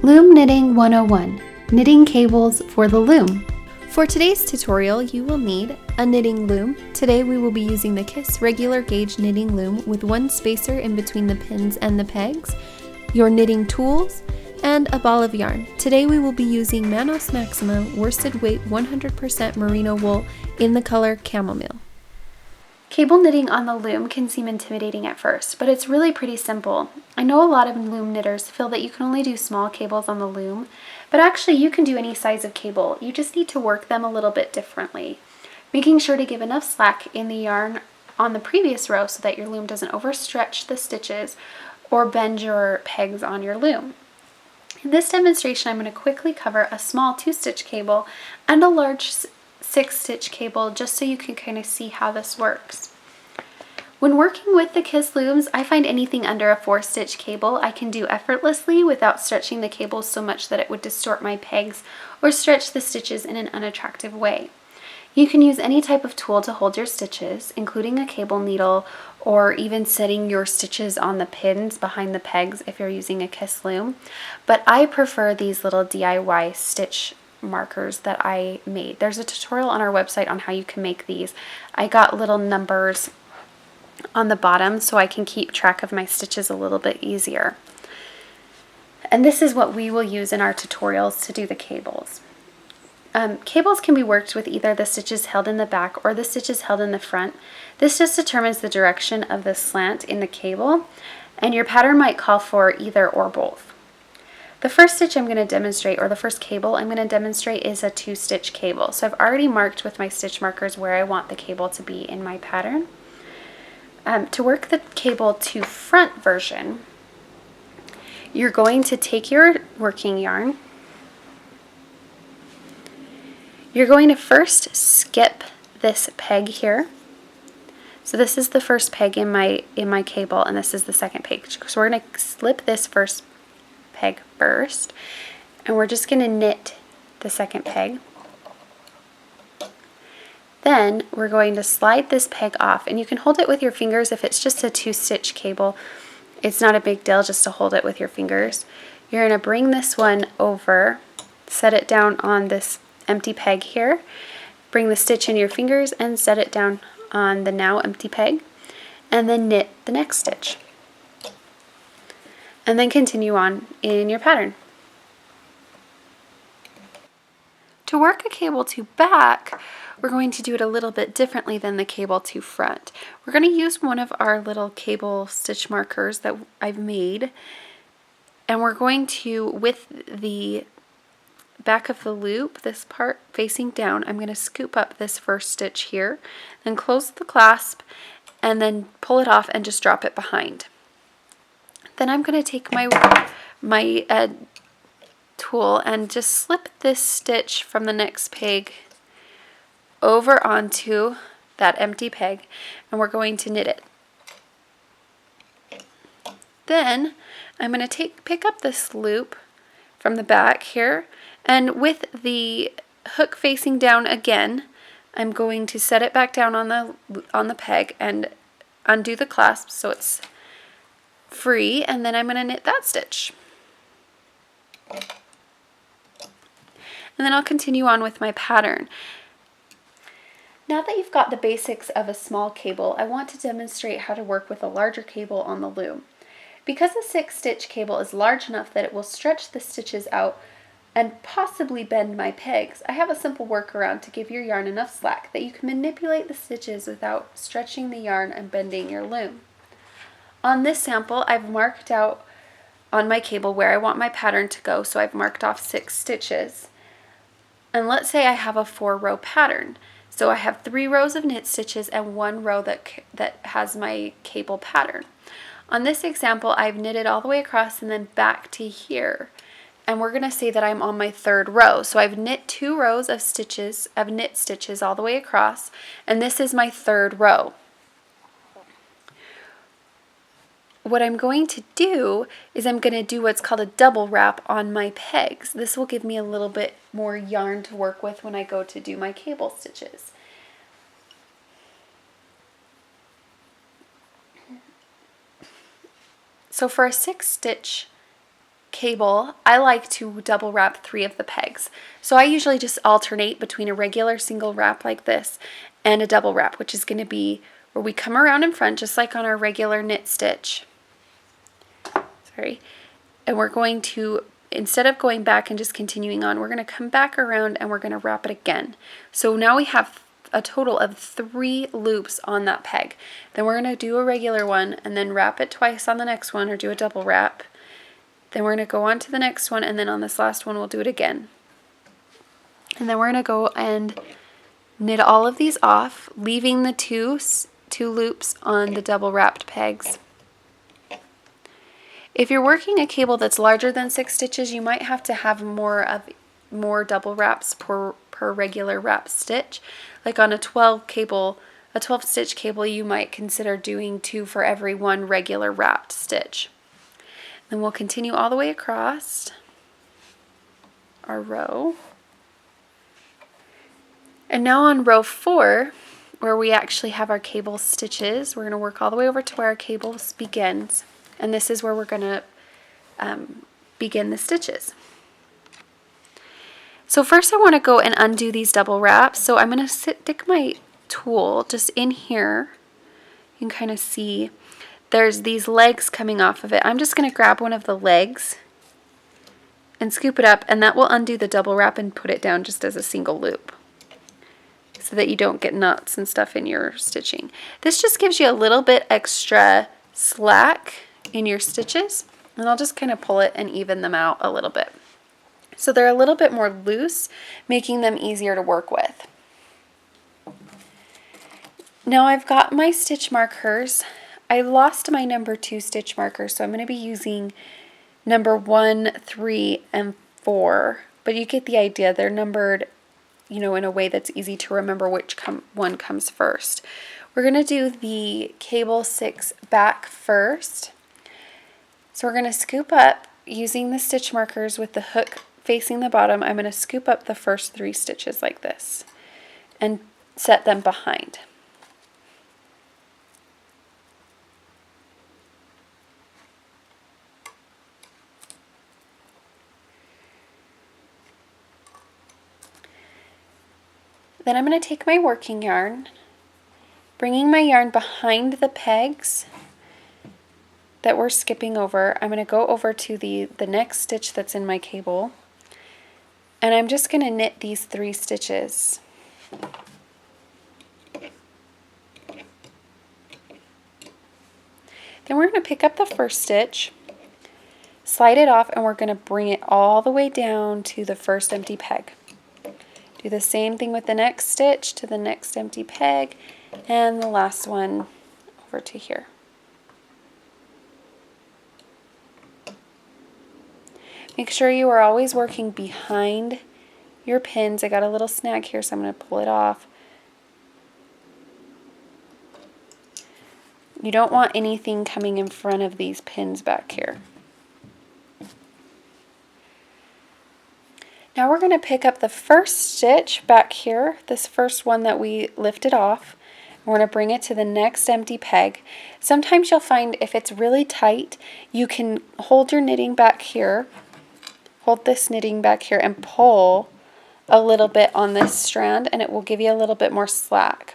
Loom Knitting 101, Knitting Cables for the Loom. For today's tutorial, you will need a knitting loom. Today we will be using the Kiss regular gauge knitting loom with one spacer in between the pins and the pegs, your knitting tools, and a ball of yarn. Today we will be using Manos Maxima worsted weight 100% merino wool in the color Chamomille. Cable knitting on the loom can seem intimidating at first, but it's really pretty simple. I know a lot of loom knitters feel that you can only do small cables on the loom, but actually you can do any size of cable. You just need to work them a little bit differently, making sure to give enough slack in the yarn on the previous row so that your loom doesn't overstretch the stitches or bend your pegs on your loom. In this demonstration, I'm going to quickly cover a small 2-stitch cable and a large 6-stitch cable just so you can kind of see how this works. When working with the Kiss looms, I find anything under a 4-stitch cable I can do effortlessly without stretching the cable so much that it would distort my pegs or stretch the stitches in an unattractive way. You can use any type of tool to hold your stitches, including a cable needle or even setting your stitches on the pins behind the pegs if you're using a Kiss loom. But I prefer these little DIY stitch markers that I made. There's a tutorial on our website on how you can make these. I got little numbers on the bottom so I can keep track of my stitches a little bit easier. And this is what we will use in our tutorials to do the cables. Cables can be worked with either the stitches held in the back or the stitches held in the front. This just determines the direction of the slant in the cable, and your pattern might call for either or both. The first stitch I'm going to demonstrate, or the first cable I'm going to demonstrate, is a 2-stitch cable. So I've already marked with my stitch markers where I want the cable to be in my pattern. To work the cable to front version, you're going to take your working yarn. You're going to first skip this peg here. So this is the first peg in my cable, and this is the second peg. So we're going to slip this first peg first, and we're just going to knit the second peg. Then we're going to slide this peg off, and you can hold it with your fingers if it's just a 2-stitch cable. It's not a big deal just to hold it with your fingers. You're going to bring this one over, set it down on this empty peg here, bring the stitch in your fingers and set it down on the now empty peg, and then knit the next stitch. And then continue on in your pattern. To work a cable to back, we're going to do it a little bit differently than the cable to front. We're going to use one of our little cable stitch markers that I've made, and we're going to, with the back of the loop, this part facing down, I'm going to scoop up this first stitch here, then close the clasp, and then pull it off and just drop it behind. Then I'm going to take my tool and just slip this stitch from the next peg over onto that empty peg, and we're going to knit it. Then I'm going to pick up this loop from the back here, and with the hook facing down again, I'm going to set it back down on the peg and undo the clasp so it's free, and then I'm going to knit that stitch. And then I'll continue on with my pattern. Now that you've got the basics of a small cable, I want to demonstrate how to work with a larger cable on the loom. Because a 6-stitch cable is large enough that it will stretch the stitches out and possibly bend my pegs, I have a simple workaround to give your yarn enough slack that you can manipulate the stitches without stretching the yarn and bending your loom. On this sample, I've marked out on my cable where I want my pattern to go, so I've marked off 6 stitches. And let's say I have a 4-row pattern. So I have 3 rows of knit stitches and 1 row that has my cable pattern. On this example, I've knitted all the way across and then back to here. And we're going to say that I'm on my 3rd row. So I've knit 2 rows of stitches, of knit stitches all the way across, and this is my 3rd row. What I'm going to do is I'm going to do what's called a double wrap on my pegs. This will give me a little bit more yarn to work with when I go to do my cable stitches. So for a 6-stitch cable, I like to double wrap 3 of the pegs. So I usually just alternate between a regular single wrap like this and a double wrap, which is going to be where we come around in front just like on our regular knit stitch. Sorry. And we're going to, instead of going back and just continuing on, we're going to come back around and we're going to wrap it again. So now we have a total of 3 loops on that peg. Then we're going to do a regular one and then wrap it twice on the next one, or do a double wrap. Then we're going to go on to the next one, and then on this last one we'll do it again. And then we're going to go and knit all of these off, leaving the two loops on the double wrapped pegs. If you're working a cable that's larger than 6 stitches, you might have to have more double wraps per regular wrap stitch. Like on a 12 stitch cable, you might consider doing 2 for every 1 regular wrapped stitch. Then we'll continue all the way across our row. And now on row 4, where we actually have our cable stitches, we're going to work all the way over to where our cable begins. And this is where we're going to begin the stitches. So first I want to go and undo these double wraps. So I'm going to stick my tool just in here. You can kind of see there's these legs coming off of it. I'm just going to grab one of the legs and scoop it up, and that will undo the double wrap and put it down just as a single loop so that you don't get knots and stuff in your stitching. This just gives you a little bit extra slack in your stitches, and I'll just kind of pull it and even them out a little bit. So they're a little bit more loose, making them easier to work with. Now I've got my stitch markers. I lost my number 2 stitch marker, so I'm going to be using number 1, 3, and 4. But you get the idea. They're numbered, you know, in a way that's easy to remember which one comes first. We're going to do the cable 6 back first. So we're going to scoop up using the stitch markers with the hook facing the bottom. I'm going to scoop up the first 3 stitches like this and set them behind. Then I'm going to take my working yarn, bringing my yarn behind the pegs that we're skipping over. I'm going to go over to the next stitch that's in my cable, and I'm just going to knit these 3 stitches. Then we're going to pick up the first stitch, slide it off, and we're going to bring it all the way down to the first empty peg. Do the same thing with the next stitch to the next empty peg, and the last one over to here. Make sure you are always working behind your pins. I got a little snag here, so I'm going to pull it off. You don't want anything coming in front of these pins back here. Now we're going to pick up the first stitch back here, this first one that we lifted off. We're going to bring it to the next empty peg. Sometimes you'll find if it's really tight, you can hold your knitting back here, hold this knitting back here, and pull a little bit on this strand, and it will give you a little bit more slack.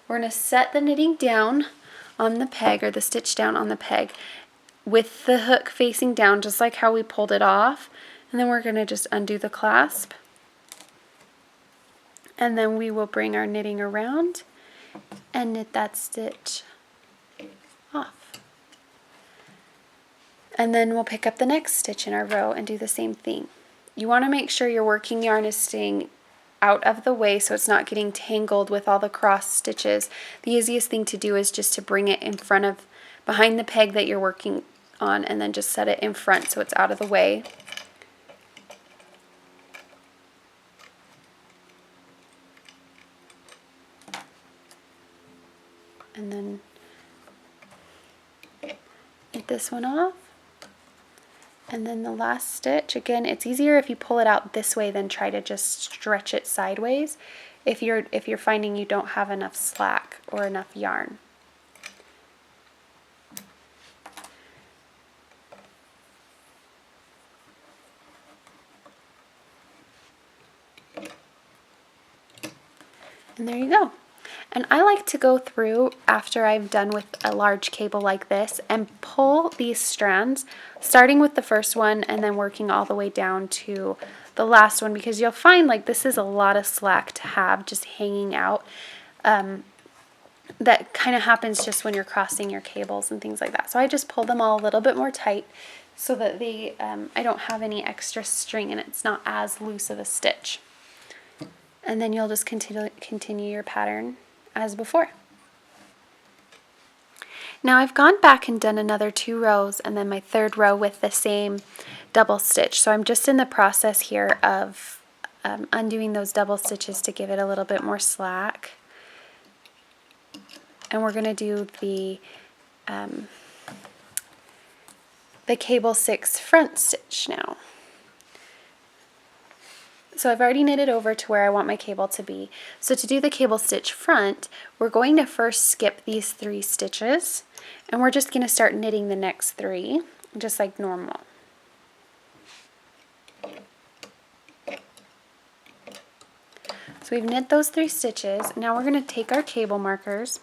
We're going to set the knitting down on the peg, or the stitch down on the peg, with the hook facing down, just like how we pulled it off. And then we're going to just undo the clasp, and then we will bring our knitting around and knit that stitch off. And then we'll pick up the next stitch in our row and do the same thing. You want to make sure your working yarn is staying out of the way so it's not getting tangled with all the cross stitches. The easiest thing to do is just to bring it in front of, behind the peg that you're working on, and then just set it in front so it's out of the way. And then knit this one off. And then the last stitch, again, it's easier if you pull it out this way than try to just stretch it sideways if you're finding you don't have enough slack or enough yarn. And there you go. And I like to go through after I've done with a large cable like this and pull these strands, starting with the first one and then working all the way down to the last one, because you'll find like this is a lot of slack to have just hanging out. That kind of happens just when you're crossing your cables and things like that. So I just pull them all a little bit more tight so that they I don't have any extra string and it's not as loose of a stitch. And then you'll just continue your pattern as before. Now I've gone back and done another 2 rows and then my 3rd row with the same double stitch. So I'm just in the process here of undoing those double stitches to give it a little bit more slack. And we're going to do the cable 6 front stitch now. So I've already knitted over to where I want my cable to be. So to do the cable stitch front, we're going to first skip these 3 stitches and we're just going to start knitting the next 3 just like normal. So we've knit those 3 stitches. Now we're going to take our cable markers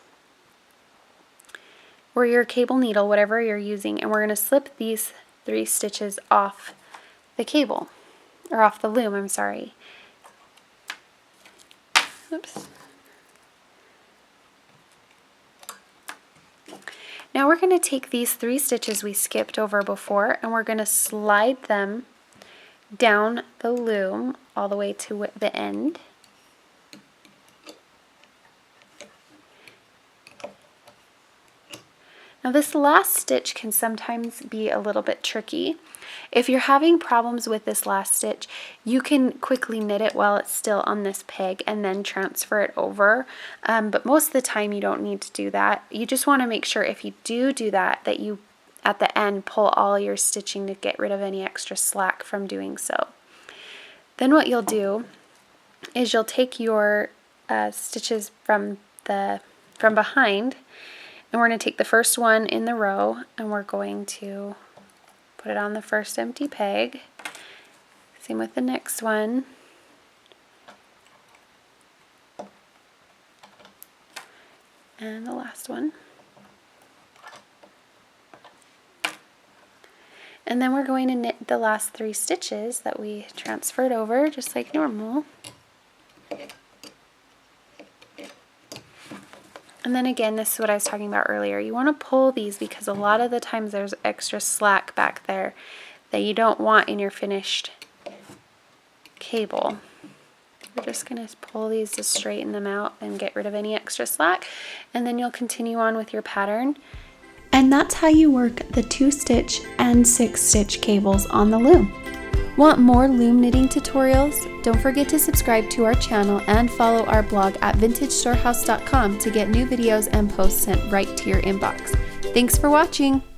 or your cable needle, whatever you're using, and we're going to slip these 3 stitches off the cable, or off the loom, I'm sorry. Oops. Now we're going to take these 3 stitches we skipped over before and we're going to slide them down the loom all the way to the end. Now this last stitch can sometimes be a little bit tricky. If you're having problems with this last stitch, you can quickly knit it while it's still on this peg and then transfer it over. But most of the time you don't need to do that. You just want to make sure if you do that, that you at the end pull all your stitching to get rid of any extra slack from doing so. Then what you'll do is you'll take your stitches from behind, and we're going to take the first one in the row and we're going to put it on the first empty peg. Same with the next one. And the last one. And then we're going to knit the last 3 stitches that we transferred over just like normal. And then again, this is what I was talking about earlier. You want to pull these because a lot of the times there's extra slack back there that you don't want in your finished cable. We're just going to pull these to straighten them out and get rid of any extra slack. And then you'll continue on with your pattern. And that's how you work the 2-stitch and 6-stitch cables on the loom. Want more loom knitting tutorials? Don't forget to subscribe to our channel and follow our blog at vintagestorehouse.com to get new videos and posts sent right to your inbox. Thanks for watching!